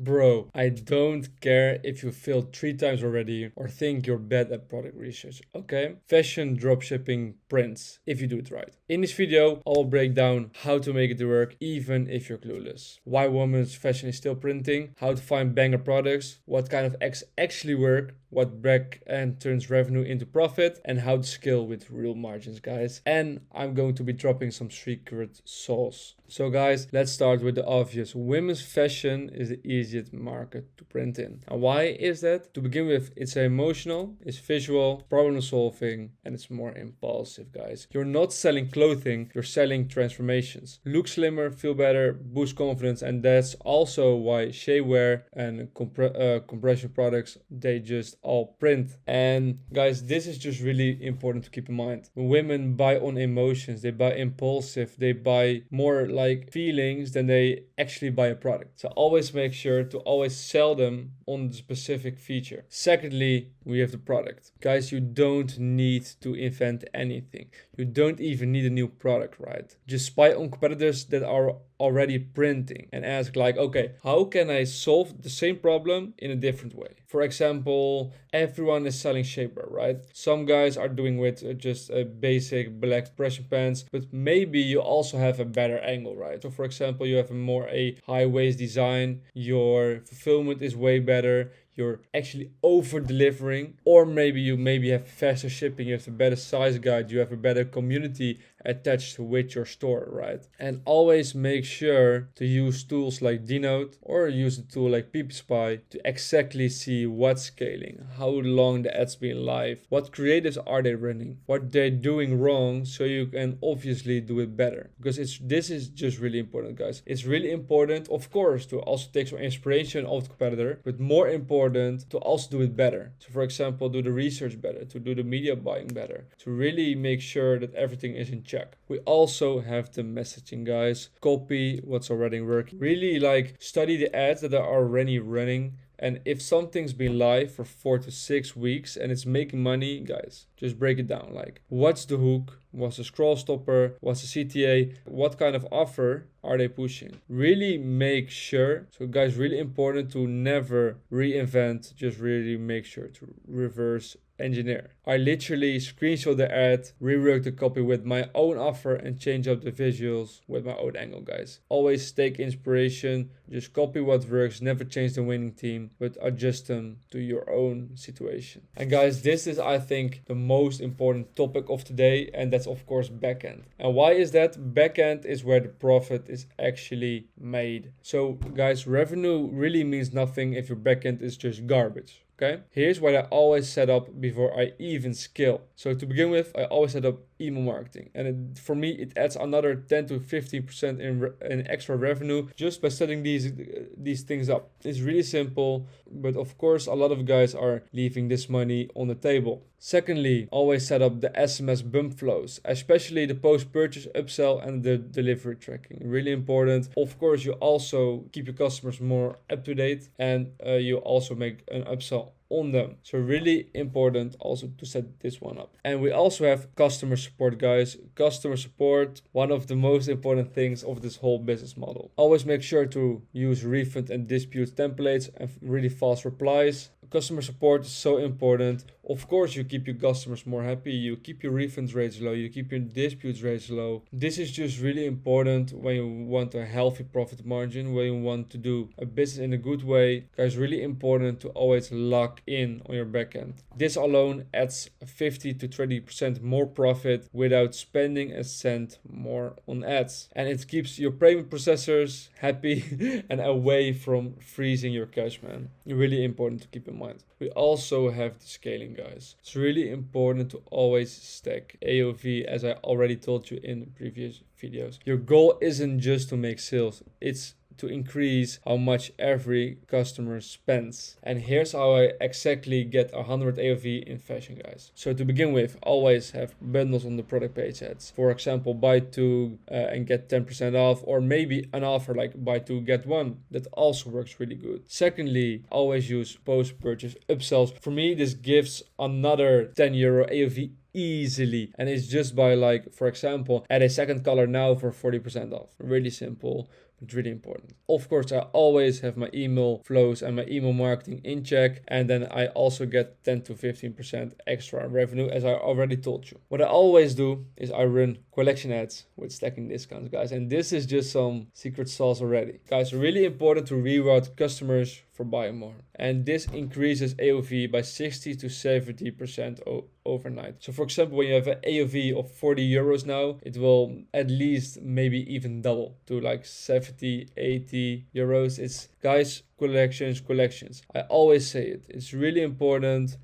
Bro, I don't care if you failed 3 times already or think you're bad at product research, okay? Fashion dropshipping prints, if you do it right. In this video, I'll break down how to make it work even if you're clueless. Why women's fashion is still printing, how to find banger products, what kind of X actually work, what Backend turns revenue into profit, and how to scale with real margins, guys. And I'm going to be dropping some secret sauce. So guys, let's start with the obvious. Women's fashion is the easiest market to print in. And why is that? To begin with, it's emotional, it's visual, problem solving, and it's more impulsive, guys. You're not selling clothing, you're selling transformations. Look slimmer, feel better, boost confidence, and that's also why shapewear and compression products, they just all print. And guys, this is just really important to keep in mind. When women buy on emotions, they buy impulsive, they buy more like feelings than they actually buy a product. So always make sure to always sell them on the specific feature. Secondly, we have the product. Guys, you don't need to invent anything. You don't even need a new product, right? Just spy on competitors that are already printing and ask like, okay, how can I solve the same problem in a different way? For example, everyone is selling shapewear, right? Some guys are doing with just a basic black compression pants, but maybe you also have a better angle, right? So for example, you have a high waist design, your fulfillment is way better, you're actually over delivering, or maybe you have faster shipping, you have a better size guide, you have a better community attached with your store, right? And always make sure to use tools like id1ot or use a tool like PeopleSpy to exactly see what's scaling, how long the ads been live, what creatives are they running, what they're doing wrong, so you can obviously do it better. Because this is just really important, guys. It's really important, of course, to also take some inspiration of the competitor, but more important to also do it better. So for example, do the research better, to do the media buying better, to really make sure that everything is in check. We also have the messaging, guys. Copy what's already working. Really like study the ads that are already running. And if something's been live for 4 to 6 weeks and it's making money, guys, just break it down. Like, what's the hook? What's the scroll stopper? What's the CTA? What kind of offer are they pushing? Really make sure. So guys, really important to never reinvent. Just really make sure to reverse engineer. I literally screenshot the ad, rework the copy with my own offer, and change up the visuals with my own angle, guys. Always take inspiration, just copy what works, never change the winning team, but adjust them to your own situation. And guys, this is, I think, the most important topic of today, and that's of course backend. And why is that? Backend is where the profit is actually made. So guys, revenue really means nothing if your backend is just garbage. Okay, here's what I always set up before I even scale. So to begin with, I always set up email marketing, and for me it adds another 10 to 15% in extra revenue just by setting these things up. It's really simple, but of course a lot of guys are leaving this money on the table. Secondly, always set up the SMS bump flows, especially the post-purchase upsell and the delivery tracking. Really important. Of course, you also keep your customers more up to date, and you also make an upsell on them. So really important also to set this one up. And we also have customer support, guys. Customer support, one of the most important things of this whole business model. Always make sure to use refund and dispute templates and really fast replies. Customer support is so important. Of course, you keep your customers more happy, you keep your refunds rates low, you keep your disputes rates low. This is just really important when you want a healthy profit margin, when you want to do a business in a good way. Guys, really important to always lock in on your backend. This alone adds 50 to 20% more profit without spending a cent more on ads. And it keeps your payment processors happy and away from freezing your cash, man. Really important to keep in mind. We also have the scaling, guys. It's really important to always stack AOV, as I already told you in previous videos. Your goal isn't just to make sales, it's to increase how much every customer spends. And here's how I exactly get 100 AOV in fashion, guys. So to begin with, always have bundles on the product page ads. For example, buy two and get 10% off, or maybe an offer like buy two, get one. That also works really good. Secondly, always use post-purchase upsells. For me, this gives another 10 euro AOV easily, and it's just by, like, for example, add a second color now for 40% off. Really simple. It's really important. Of course, I always have my email flows and my email marketing in check, and then I also get 10 to 15% extra revenue, as I already told you. What I always do is I run collection ads with stacking discounts, guys, and this is just some secret sauce already. Guys, really important to reroute customers for buying more, and this increases AOV by 60 to 70% overnight. So for example, when you have an AOV of 40 euros now, it will at least maybe even double to like 70, 80 euros. It's, guys, collections. I always say it. It's really important.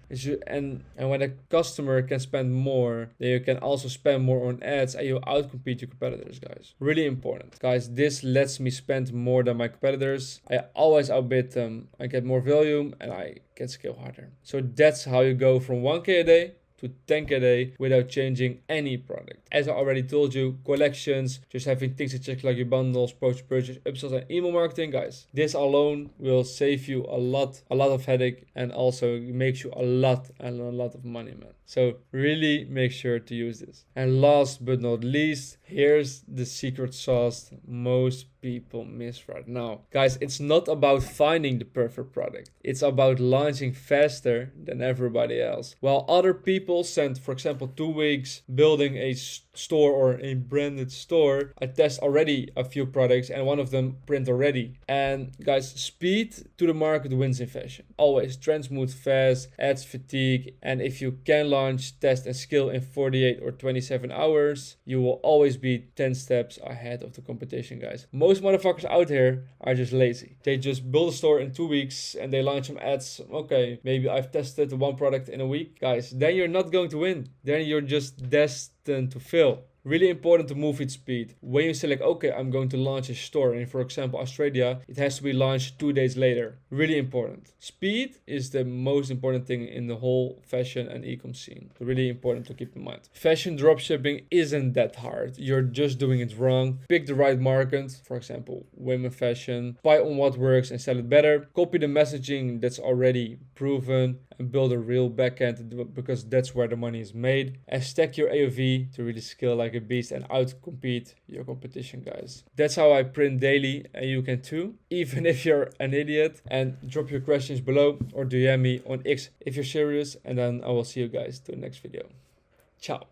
And when a customer can spend more, then you can also spend more on ads and you outcompete your competitors, guys. Really important. Guys, this lets me spend more than my competitors. I always outbid them. I get more volume and I can scale harder. So that's how you go from 1K a day to 10K a day without changing any product. As I already told you, collections, just having things to check like your bundles, post-purchase, upsells, and email marketing, guys. This alone will save you a lot of headache, and also makes you a lot of money, man. So really make sure to use this. And last but not least, here's the secret sauce most people miss right now. Guys, it's not about finding the perfect product. It's about launching faster than everybody else. While other people spend, for example, 2 weeks building a store or a branded store, I test already a few products and one of them print already. And guys, speed to the market wins in fashion. Always. Trends move fast, ads fatigue, and if you can launch, test, and scale in 48 or 27 hours, you will always be 10 steps ahead of the competition, guys. Most motherfuckers out here are just lazy. They just build a store in 2 weeks and they launch some ads. Okay, maybe I've tested one product in a week. Guys, then you're not going to win. Then you're just destined to fail. Really important to move with speed. When you select, okay, I'm going to launch a store in, for example, Australia, it has to be launched 2 days later. Really important. Speed is the most important thing in the whole fashion and e-com scene. Really important to keep in mind. Fashion dropshipping isn't that hard. You're just doing it wrong. Pick the right market, for example, women fashion. Buy on what works and sell it better. Copy the messaging that's already proven and build a real backend, because that's where the money is made. And stack your AOV to really scale like a beast and outcompete your competition, guys. That's how I print daily, and you can too, even if you're an idiot. And drop your questions below or DM me on X if you're serious, and then I will see you guys to the next video. Ciao.